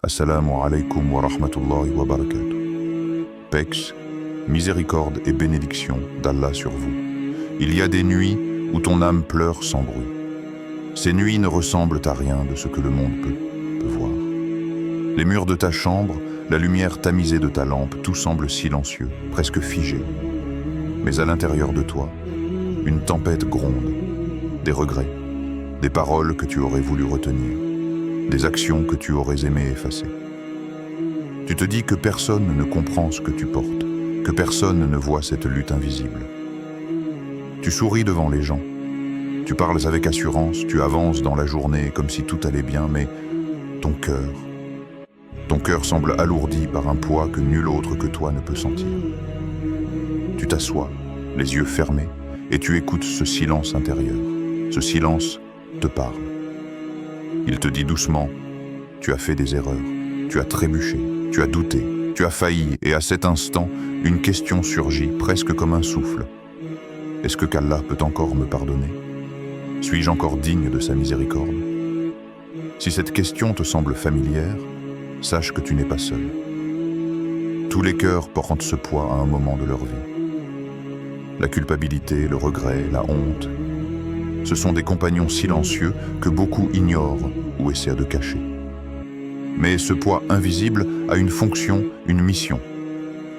Assalamu alaikum wa rahmatullahi wa barakatuh. Paix, miséricorde et bénédiction d'Allah sur vous. Il y a des nuits où ton âme pleure sans bruit. Ces nuits ne ressemblent à rien de ce que le monde peut voir. Les murs de ta chambre, la lumière tamisée de ta lampe, tout semble silencieux, presque figé. Mais à l'intérieur de toi, une tempête gronde, des regrets, des paroles que tu aurais voulu retenir, des actions que tu aurais aimé effacer. Tu te dis que personne ne comprend ce que tu portes, que personne ne voit cette lutte invisible. Tu souris devant les gens, tu parles avec assurance, tu avances dans la journée comme si tout allait bien, mais ton cœur semble alourdi par un poids que nul autre que toi ne peut sentir. Tu t'assois, les yeux fermés, et tu écoutes ce silence intérieur. Ce silence te parle. Il te dit doucement, tu as fait des erreurs, tu as trébuché, tu as douté, tu as failli, et à cet instant, une question surgit, presque comme un souffle. Est-ce que qu'Allah peut encore me pardonner? Suis-je encore digne de sa miséricorde? Si cette question te semble familière, sache que tu n'es pas seul. Tous les cœurs portent ce poids à un moment de leur vie. La culpabilité, le regret, la honte, ce sont des compagnons silencieux que beaucoup ignorent ou essaient de cacher. Mais ce poids invisible a une fonction, une mission.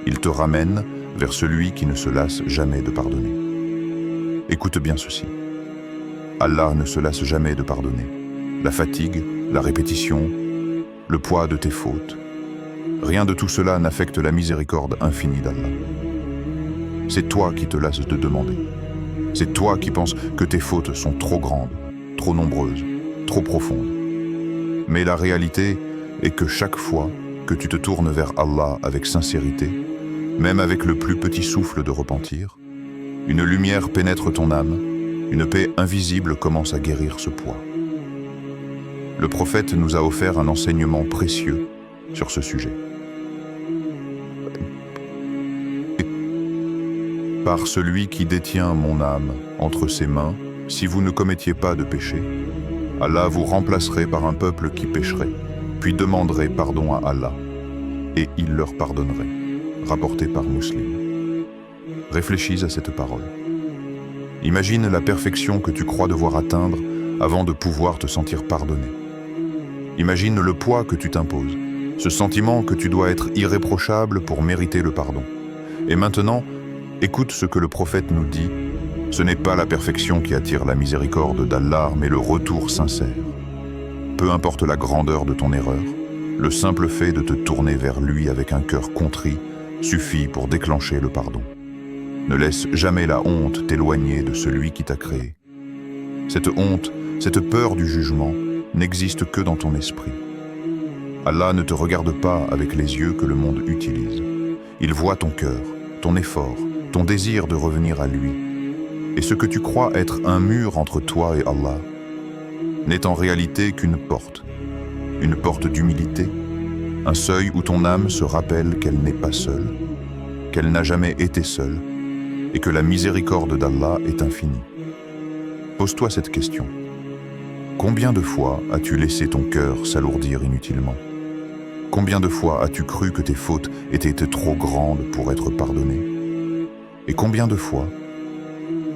Il te ramène vers celui qui ne se lasse jamais de pardonner. Écoute bien ceci. Allah ne se lasse jamais de pardonner. La fatigue, la répétition, le poids de tes fautes. Rien de tout cela n'affecte la miséricorde infinie d'Allah. C'est toi qui te lasses de demander. C'est toi qui penses que tes fautes sont trop grandes, trop nombreuses, trop profondes. Mais la réalité est que chaque fois que tu te tournes vers Allah avec sincérité, même avec le plus petit souffle de repentir, une lumière pénètre ton âme, une paix invisible commence à guérir ce poids. Le prophète nous a offert un enseignement précieux sur ce sujet. Par celui qui détient mon âme entre ses mains, si vous ne commettiez pas de péché, Allah vous remplacerait par un peuple qui pécherait, puis demanderait pardon à Allah, et il leur pardonnerait. Rapporté par Muslim. Réfléchis à cette parole. Imagine la perfection que tu crois devoir atteindre avant de pouvoir te sentir pardonné. Imagine le poids que tu t'imposes, ce sentiment que tu dois être irréprochable pour mériter le pardon. Et maintenant, écoute ce que le prophète nous dit. Ce n'est pas la perfection qui attire la miséricorde d'Allah, mais le retour sincère. Peu importe la grandeur de ton erreur, le simple fait de te tourner vers lui avec un cœur contrit suffit pour déclencher le pardon. Ne laisse jamais la honte t'éloigner de celui qui t'a créé. Cette honte, cette peur du jugement, n'existe que dans ton esprit. Allah ne te regarde pas avec les yeux que le monde utilise. Il voit ton cœur, ton effort, ton désir de revenir à lui. Et ce que tu crois être un mur entre toi et Allah n'est en réalité qu'une porte d'humilité, un seuil où ton âme se rappelle qu'elle n'est pas seule, qu'elle n'a jamais été seule, et que la miséricorde d'Allah est infinie. Pose-toi cette question. Combien de fois as-tu laissé ton cœur s'alourdir inutilement? Combien de fois as-tu cru que tes fautes étaient trop grandes pour être pardonnées? Et combien de fois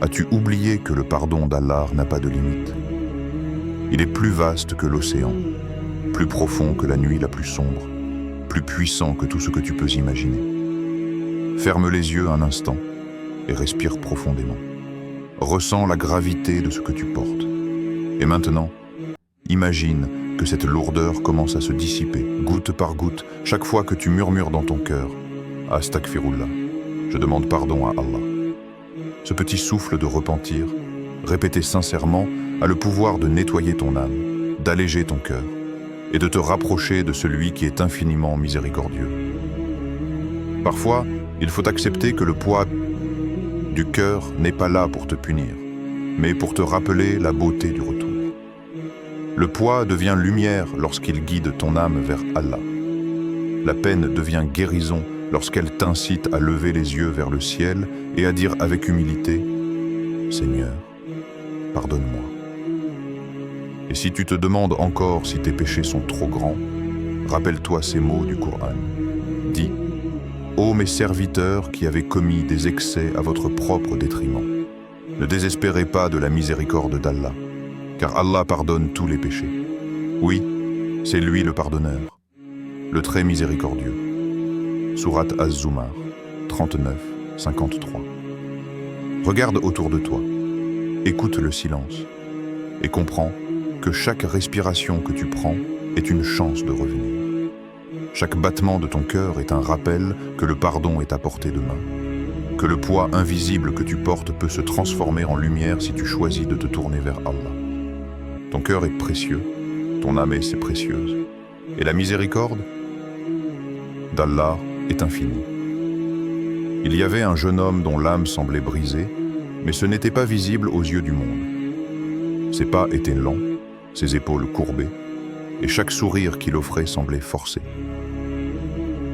as-tu oublié que le pardon d'Allah n'a pas de limite? Il est plus vaste que l'océan, plus profond que la nuit la plus sombre, plus puissant que tout ce que tu peux imaginer. Ferme les yeux un instant et respire profondément. Ressens la gravité de ce que tu portes. Et maintenant, imagine que cette lourdeur commence à se dissiper, goutte par goutte, chaque fois que tu murmures dans ton cœur « Astaghfirullah, je demande pardon à Allah ». Ce petit souffle de repentir, répété sincèrement, a le pouvoir de nettoyer ton âme, d'alléger ton cœur et de te rapprocher de celui qui est infiniment miséricordieux. Parfois, il faut accepter que le poids du cœur n'est pas là pour te punir, mais pour te rappeler la beauté du retour. Le poids devient lumière lorsqu'il guide ton âme vers Allah. La peine devient guérison lorsqu'elle t'incite à lever les yeux vers le ciel et à dire avec humilité « Seigneur, pardonne-moi ». Et si tu te demandes encore si tes péchés sont trop grands, Rappelle-toi ces mots du Coran. Dis, ô mes serviteurs qui avez commis des excès à votre propre détriment, ne désespérez pas de la miséricorde d'Allah, car Allah pardonne tous les péchés. Oui, c'est lui le pardonneur, le très miséricordieux. Sourate Az-Zumar, 39-53. Regarde autour de toi, écoute le silence et comprends que chaque respiration que tu prends est une chance de revenir. Chaque battement de ton cœur est un rappel que le pardon est à portée de main, que le poids invisible que tu portes peut se transformer en lumière si tu choisis de te tourner vers Allah. Ton cœur est précieux, ton âme est précieuse, et la miséricorde d'Allah est infinie. Il y avait un jeune homme dont l'âme semblait brisée, mais ce n'était pas visible aux yeux du monde. Ses pas étaient lents, ses épaules courbées, et chaque sourire qu'il offrait semblait forcé.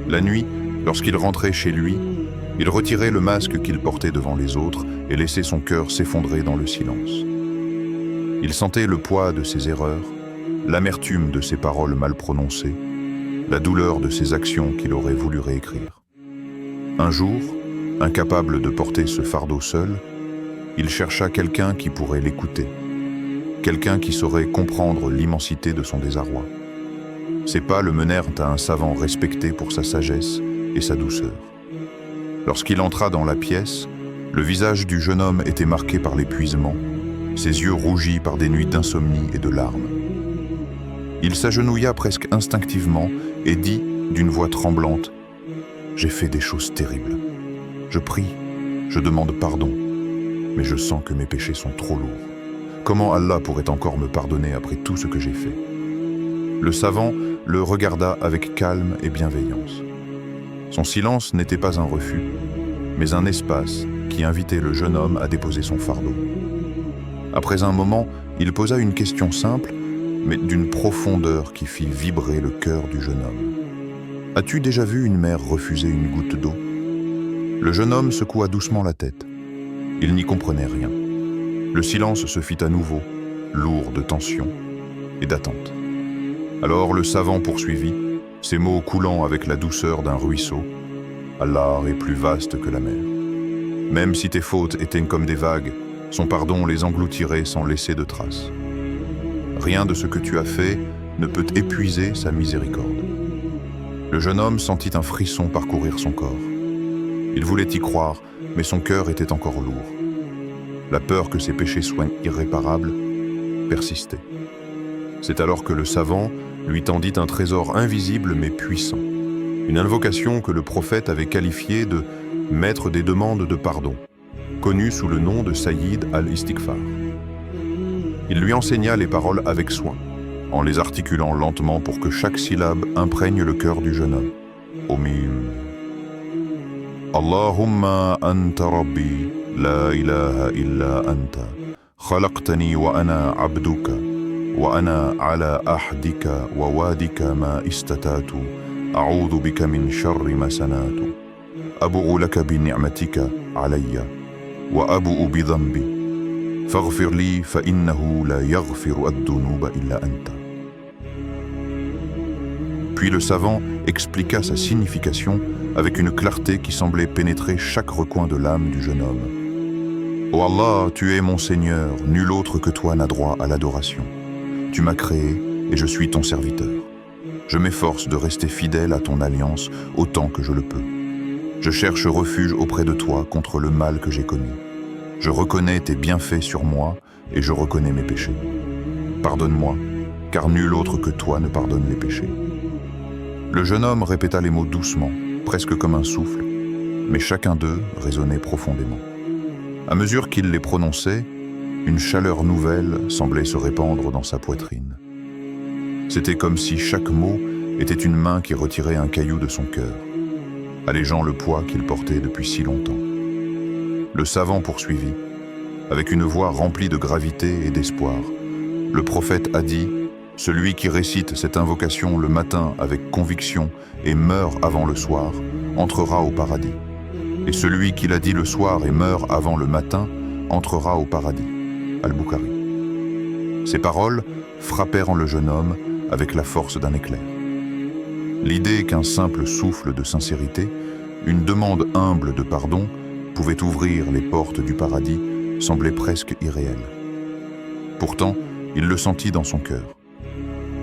La nuit, lorsqu'il rentrait chez lui, il retirait le masque qu'il portait devant les autres et laissait son cœur s'effondrer dans le silence. Il sentait le poids de ses erreurs, l'amertume de ses paroles mal prononcées, la douleur de ses actions qu'il aurait voulu réécrire. Un jour, incapable de porter ce fardeau seul, il chercha quelqu'un qui pourrait l'écouter, quelqu'un qui saurait comprendre l'immensité de son désarroi. Ses pas le menèrent à un savant respecté pour sa sagesse et sa douceur. Lorsqu'il entra dans la pièce, le visage du jeune homme était marqué par l'épuisement, ses yeux rougis par des nuits d'insomnie et de larmes. Il s'agenouilla presque instinctivement et dit d'une voix tremblante : « J'ai fait des choses terribles. Je prie, je demande pardon, mais je sens que mes péchés sont trop lourds. Comment Allah pourrait encore me pardonner après tout ce que j'ai fait ?» Le savant le regarda avec calme et bienveillance. Son silence n'était pas un refus, mais un espace qui invitait le jeune homme à déposer son fardeau. Après un moment, il posa une question simple, mais d'une profondeur qui fit vibrer le cœur du jeune homme. « As-tu déjà vu une mère refuser une goutte d'eau » Le jeune homme secoua doucement la tête. Il n'y comprenait rien. Le silence se fit à nouveau, lourd de tension et d'attente. Alors le savant poursuivit, ses mots coulant avec la douceur d'un ruisseau. « Allah est plus vaste que la mer. Même si tes fautes étaient comme des vagues, son pardon les engloutirait sans laisser de traces. Rien de ce que tu as fait ne peut épuiser sa miséricorde. » Le jeune homme sentit un frisson parcourir son corps. Il voulait y croire, mais son cœur était encore lourd. La peur que ses péchés soient irréparables persistait. C'est alors que le savant lui tendit un trésor invisible mais puissant, une invocation que le prophète avait qualifiée de « maître des demandes de pardon », connu sous le nom de Sayyid al-Istighfar. Il lui enseigna les paroles avec soin, en les articulant lentement pour que chaque syllabe imprègne le cœur du jeune homme. Omim. Allahumma anta rabbi, la ilaha illa anta, khalaqtani wa ana abduka, wa ana ala ahdika wa wadika ma istatatu, a'udhu bika min sharri ma sanatu, abu'u laka bi ni'matika alayya, wa abu'u bi dhanbi, faghfir li fa innahu la yaghfiru ad-dunuba illa anta. Puis le savant expliqua sa signification avec une clarté qui semblait pénétrer chaque recoin de l'âme du jeune homme. « Ô Allah, tu es mon Seigneur, nul autre que toi n'a droit à l'adoration. Tu m'as créé et je suis ton serviteur. Je m'efforce de rester fidèle à ton alliance autant que je le peux. Je cherche refuge auprès de toi contre le mal que j'ai commis. Je reconnais tes bienfaits sur moi et je reconnais mes péchés. Pardonne-moi, car nul autre que toi ne pardonne les péchés. » Le jeune homme répéta les mots doucement, presque comme un souffle, mais chacun d'eux résonnait profondément. À mesure qu'il les prononçait, une chaleur nouvelle semblait se répandre dans sa poitrine. C'était comme si chaque mot était une main qui retirait un caillou de son cœur, allégeant le poids qu'il portait depuis si longtemps. Le savant poursuivit, avec une voix remplie de gravité et d'espoir. Le prophète a dit: « Celui qui récite cette invocation le matin avec conviction et meurt avant le soir, entrera au paradis. Et celui qui l'a dit le soir et meurt avant le matin, entrera au paradis. » Al-Bukhari. Ces paroles frappèrent en le jeune homme avec la force d'un éclair. L'idée qu'un simple souffle de sincérité, une demande humble de pardon, pouvait ouvrir les portes du paradis semblait presque irréelle. Pourtant, il le sentit dans son cœur.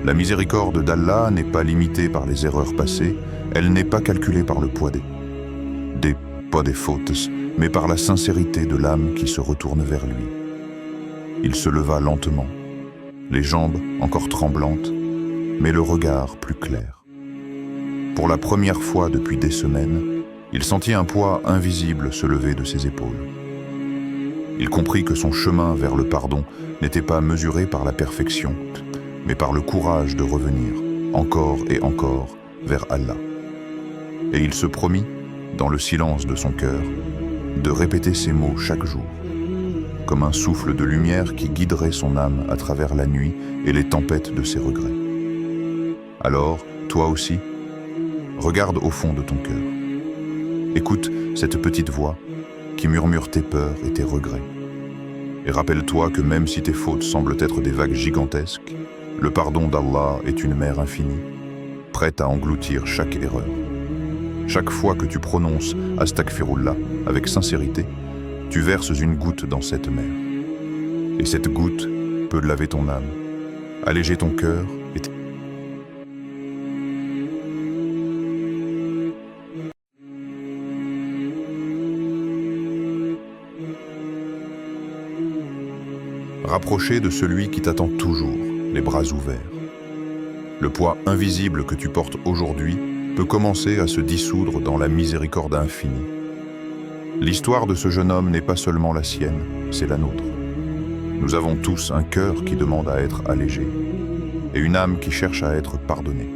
La miséricorde d'Allah n'est pas limitée par les erreurs passées, elle n'est pas calculée par le poids pas des fautes, mais par la sincérité de l'âme qui se retourne vers lui. Il se leva lentement, les jambes encore tremblantes, mais le regard plus clair. Pour la première fois depuis des semaines, il sentit un poids invisible se lever de ses épaules. Il comprit que son chemin vers le pardon n'était pas mesuré par la perfection, mais par le courage de revenir, encore et encore, vers Allah. Et il se promit, dans le silence de son cœur, de répéter ces mots chaque jour, comme un souffle de lumière qui guiderait son âme à travers la nuit et les tempêtes de ses regrets. Alors, toi aussi, regarde au fond de ton cœur. Écoute cette petite voix qui murmure tes peurs et tes regrets. Et rappelle-toi que même si tes fautes semblent être des vagues gigantesques, le pardon d'Allah est une mer infinie, prête à engloutir chaque erreur. Chaque fois que tu prononces « Astaghfirullah » avec sincérité, tu verses une goutte dans cette mer. Et cette goutte peut laver ton âme, alléger ton cœur et rapprocher de celui qui t'attend toujours, les bras ouverts. Le poids invisible que tu portes aujourd'hui peut commencer à se dissoudre dans la miséricorde infinie. L'histoire de ce jeune homme n'est pas seulement la sienne, c'est la nôtre. Nous avons tous un cœur qui demande à être allégé et une âme qui cherche à être pardonnée.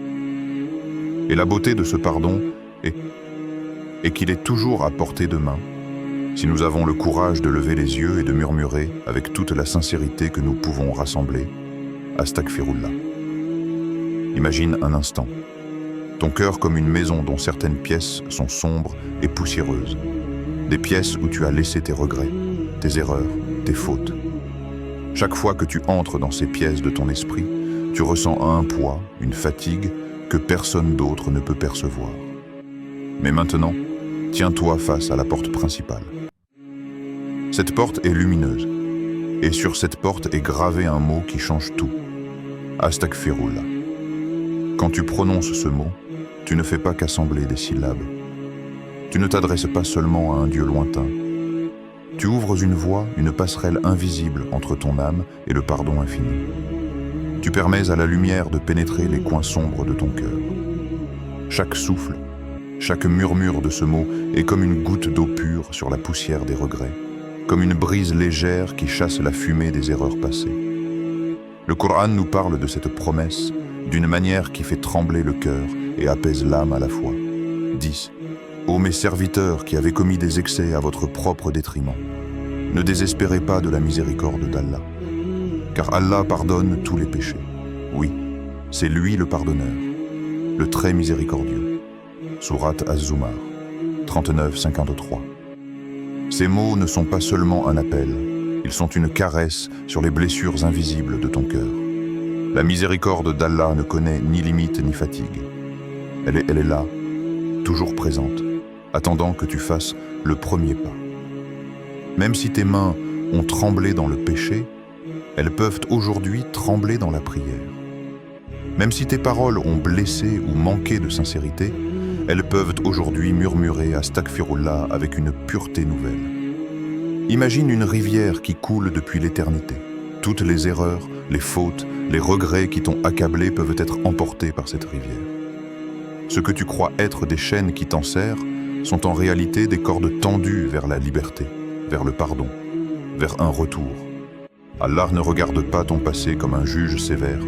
Et la beauté de ce pardon est qu'il est toujours à portée de main, si nous avons le courage de lever les yeux et de murmurer avec toute la sincérité que nous pouvons rassembler « Astaghfirullah ». Imagine un instant, ton cœur comme une maison dont certaines pièces sont sombres et poussiéreuses, des pièces où tu as laissé tes regrets, tes erreurs, tes fautes. Chaque fois que tu entres dans ces pièces de ton esprit, tu ressens un poids, une fatigue que personne d'autre ne peut percevoir. Mais maintenant, tiens-toi face à la porte principale. Cette porte est lumineuse, et sur cette porte est gravé un mot qui change tout. Astaghfirullah. Quand tu prononces ce mot, tu ne fais pas qu'assembler des syllabes. Tu ne t'adresses pas seulement à un Dieu lointain. Tu ouvres une voie, une passerelle invisible entre ton âme et le pardon infini. Tu permets à la lumière de pénétrer les coins sombres de ton cœur. Chaque souffle, chaque murmure de ce mot est comme une goutte d'eau pure sur la poussière des regrets, comme une brise légère qui chasse la fumée des erreurs passées. Le Coran nous parle de cette promesse d'une manière qui fait trembler le cœur et apaise l'âme à la fois. 10. Ô mes serviteurs qui avez commis des excès à votre propre détriment, ne désespérez pas de la miséricorde d'Allah, car Allah pardonne tous les péchés. Oui, c'est lui le pardonneur, le très miséricordieux. Sourate Az-Zumar, 39-53. Ces mots ne sont pas seulement un appel, ils sont une caresse sur les blessures invisibles de ton cœur. La miséricorde d'Allah ne connaît ni limite ni fatigue. Elle est là, toujours présente, attendant que tu fasses le premier pas. Même si tes mains ont tremblé dans le péché, elles peuvent aujourd'hui trembler dans la prière. Même si tes paroles ont blessé ou manqué de sincérité, elles peuvent aujourd'hui murmurer Astaghfirullah avec une pureté nouvelle. Imagine une rivière qui coule depuis l'éternité. Toutes les erreurs, les fautes, les regrets qui t'ont accablé peuvent être emportés par cette rivière. Ce que tu crois être des chaînes qui t'enserrent sont en réalité des cordes tendues vers la liberté, vers le pardon, vers un retour. Allah ne regarde pas ton passé comme un juge sévère,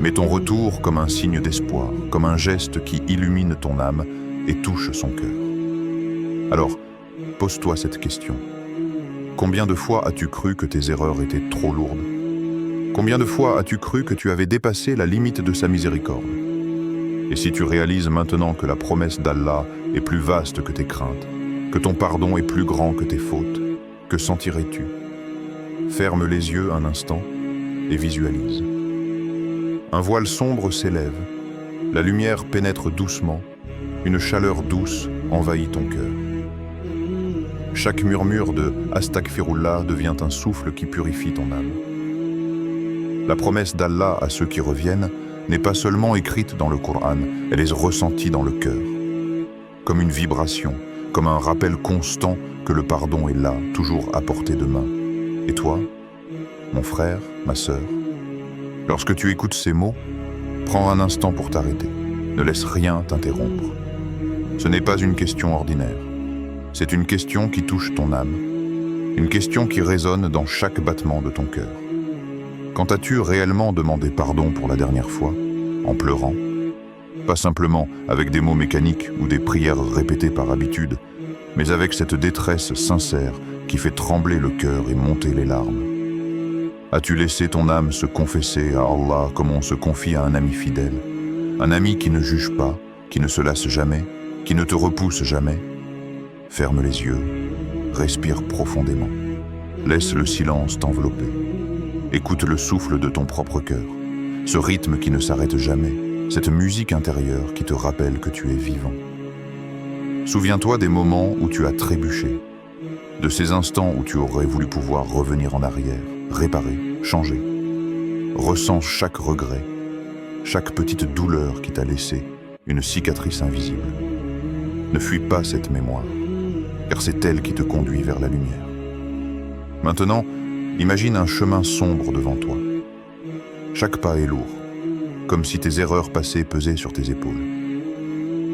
mais ton retour comme un signe d'espoir, comme un geste qui illumine ton âme et touche son cœur. Alors, pose-toi cette question. Combien de fois as-tu cru que tes erreurs étaient trop lourdes? Combien de fois as-tu cru que tu avais dépassé la limite de sa miséricorde? Et si tu réalises maintenant que la promesse d'Allah est plus vaste que tes craintes, que ton pardon est plus grand que tes fautes, que sentirais-tu? Ferme les yeux un instant et visualise. Un voile sombre s'élève, La lumière pénètre doucement, une chaleur douce envahit ton cœur. Chaque murmure de « Astaghfirullah » devient un souffle qui purifie ton âme. La promesse d'Allah à ceux qui reviennent n'est pas seulement écrite dans le Coran, elle est ressentie dans le cœur. Comme une vibration, comme un rappel constant que le pardon est là, toujours à portée de main. Et toi, mon frère, ma sœur, lorsque tu écoutes ces mots, prends un instant pour t'arrêter. Ne laisse rien t'interrompre. Ce n'est pas une question ordinaire. C'est une question qui touche ton âme, une question qui résonne dans chaque battement de ton cœur. Quand as-tu réellement demandé pardon pour la dernière fois, en pleurant? Pas simplement avec des mots mécaniques ou des prières répétées par habitude, mais avec cette détresse sincère qui fait trembler le cœur et monter les larmes. As-tu laissé ton âme se confesser à Allah comme on se confie à un ami fidèle, un ami qui ne juge pas, qui ne se lasse jamais, qui ne te repousse jamais? Ferme les yeux, respire profondément, laisse le silence t'envelopper. Écoute le souffle de ton propre cœur, ce rythme qui ne s'arrête jamais, cette musique intérieure qui te rappelle que tu es vivant. Souviens-toi des moments où tu as trébuché, de ces instants où tu aurais voulu pouvoir revenir en arrière, réparer, changer. Ressens chaque regret, chaque petite douleur qui t'a laissé une cicatrice invisible. Ne fuis pas cette mémoire, car c'est elle qui te conduit vers la lumière. Maintenant, imagine un chemin sombre devant toi. Chaque pas est lourd, comme si tes erreurs passées pesaient sur tes épaules.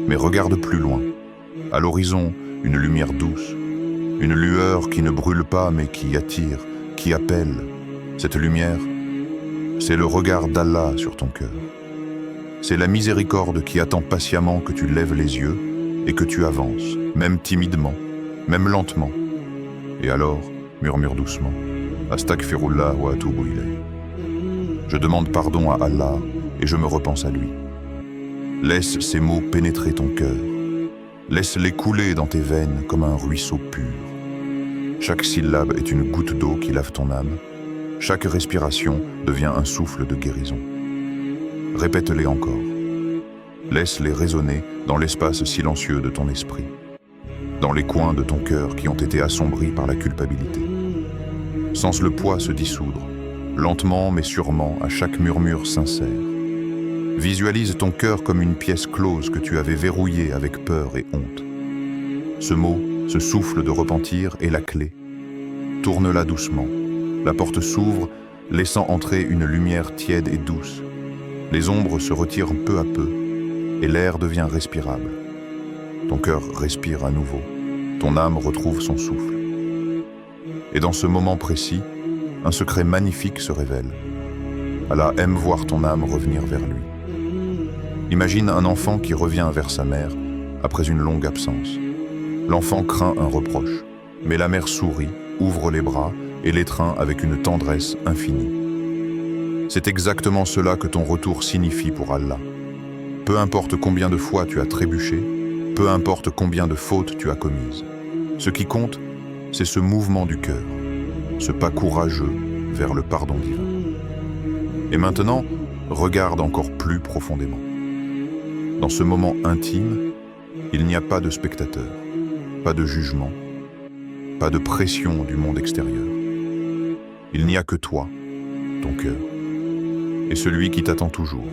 Mais regarde plus loin. À l'horizon, une lumière douce, une lueur qui ne brûle pas mais qui attire, qui appelle. Cette lumière, c'est le regard d'Allah sur ton cœur. C'est la miséricorde qui attend patiemment que tu lèves les yeux et que tu avances, même timidement, même lentement. Et alors, murmure doucement, Astaghfirullah wa atubu ilayh. Je demande pardon à Allah et je me repense à lui. Laisse ces mots pénétrer ton cœur. Laisse-les couler dans tes veines comme un ruisseau pur. Chaque syllabe est une goutte d'eau qui lave ton âme. Chaque respiration devient un souffle de guérison. Répète-les encore. Laisse-les résonner dans l'espace silencieux de ton esprit, dans les coins de ton cœur qui ont été assombris par la culpabilité. Sens le poids se dissoudre, lentement mais sûrement à chaque murmure sincère. Visualise ton cœur comme une pièce close que tu avais verrouillée avec peur et honte. Ce mot, ce souffle de repentir est la clé. Tourne-la doucement. La porte s'ouvre, laissant entrer une lumière tiède et douce. Les ombres se retirent peu à peu et l'air devient respirable. Ton cœur respire à nouveau. Ton âme retrouve son souffle. Et dans ce moment précis, un secret magnifique se révèle. Allah aime voir ton âme revenir vers lui. Imagine un enfant qui revient vers sa mère après une longue absence. L'enfant craint un reproche, mais la mère sourit, ouvre les bras et l'étreint avec une tendresse infinie. C'est exactement cela que ton retour signifie pour Allah. Peu importe combien de fois tu as trébuché, peu importe combien de fautes tu as commises. Ce qui compte, c'est ce mouvement du cœur, ce pas courageux vers le pardon divin. Et maintenant, regarde encore plus profondément. Dans ce moment intime, il n'y a pas de spectateur, pas de jugement, pas de pression du monde extérieur. Il n'y a que toi, ton cœur, et celui qui t'attend toujours.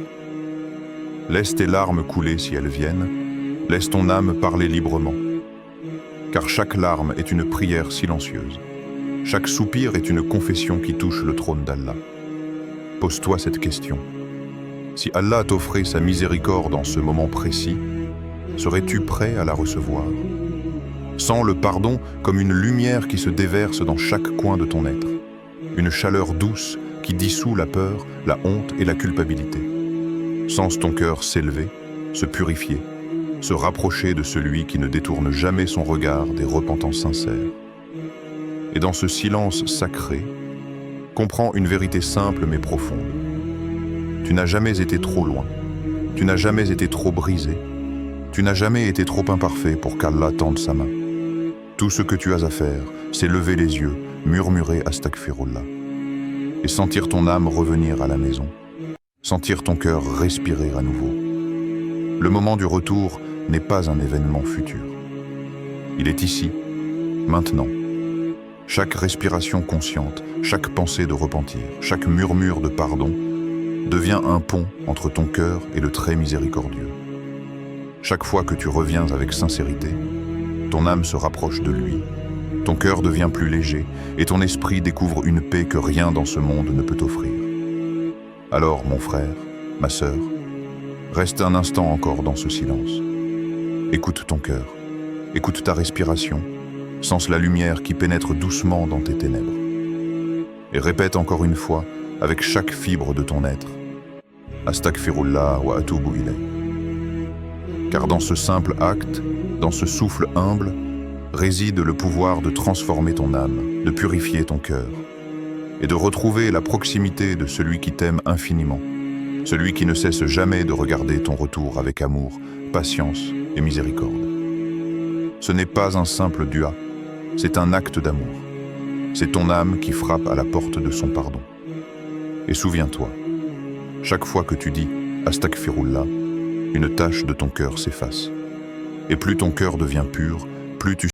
Laisse tes larmes couler si elles viennent, laisse ton âme parler librement. Car chaque larme est une prière silencieuse. Chaque soupir est une confession qui touche le trône d'Allah. Pose-toi cette question. Si Allah t'offrait sa miséricorde en ce moment précis, serais-tu prêt à la recevoir? Sens le pardon comme une lumière qui se déverse dans chaque coin de ton être. Une chaleur douce qui dissout la peur, la honte et la culpabilité. Sens ton cœur s'élever, se purifier, se rapprocher de celui qui ne détourne jamais son regard des repentants sincères. Et dans ce silence sacré, comprends une vérité simple mais profonde. Tu n'as jamais été trop loin, tu n'as jamais été trop brisé, tu n'as jamais été trop imparfait pour qu'Allah tende sa main. Tout ce que tu as à faire, c'est lever les yeux, murmurer Astaghfirullah, et sentir ton âme revenir à la maison, sentir ton cœur respirer à nouveau. Le moment du retour n'est pas un événement futur. Il est ici, maintenant. Chaque respiration consciente, chaque pensée de repentir, chaque murmure de pardon devient un pont entre ton cœur et le très miséricordieux. Chaque fois que tu reviens avec sincérité, ton âme se rapproche de lui. Ton cœur devient plus léger et ton esprit découvre une paix que rien dans ce monde ne peut offrir. Alors, mon frère, ma sœur, reste un instant encore dans ce silence. Écoute ton cœur, écoute ta respiration, sens la lumière qui pénètre doucement dans tes ténèbres. Et répète encore une fois, avec chaque fibre de ton être, Astaghfirullah wa atubu ilayh. Car dans ce simple acte, dans ce souffle humble, réside le pouvoir de transformer ton âme, de purifier ton cœur, et de retrouver la proximité de celui qui t'aime infiniment, celui qui ne cesse jamais de regarder ton retour avec amour, patience et miséricorde. Ce n'est pas un simple dua, c'est un acte d'amour. C'est ton âme qui frappe à la porte de son pardon. Et souviens-toi, chaque fois que tu dis « Astaghfirullah », une tache de ton cœur s'efface. Et plus ton cœur devient pur, plus tu